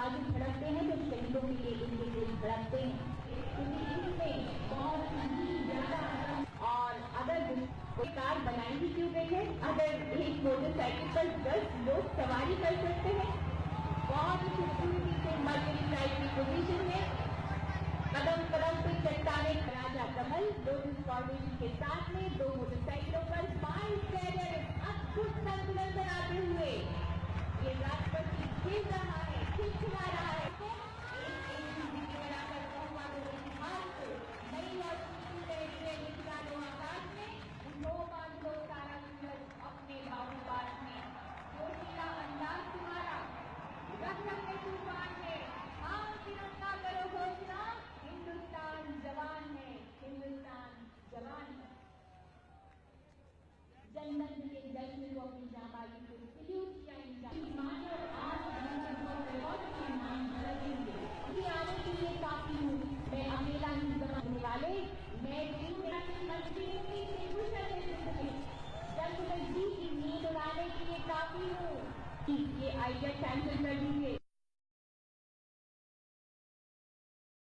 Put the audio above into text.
बाजू धड़कते हैं तो शहीदों के लिए इनके दिल धड़कते हैं, क्योंकि इनमें बहुत ही ज्यादा। और अगर कोई कार बनाई ही क्यों गई है, अगर एक मोटरसाइकिल पर 10 लोग सवारी कर सकते हैं, बहुत ही खूबसूरती से मर्करी फ्लाइट की पोजीशन है, कदम कदम पे चट्टाने। राजा कमल लोटस फाउंडेशन के साथ में 2 मोटरसाइकिलों पर स्माइल कैरियर अद्भुत संतुलन बनाते हुए ये राष्ट्रपति खेल रहा है, खिलखिला रहा है। बनाकर नई और आकाश में लो बांध लो सारा सूरज अपने बाहुपात में, जोशीला अंदाज तुम्हारा रख रखे तूफान है। हाँ तिरंगा करो घोषणा, हिंदुस्तान जवान है, हिंदुस्तान जवान है। जनमत के जश्न को अपनी जाबाजी को सल्यूट किया। आने के लिए काफी हूँ, मैं अकेला ही जमाने वाले, मैं जब जी की नींद उड़ाने के लिए काफी हूँ। ये आइडिया कैंसिल कर दीजिए।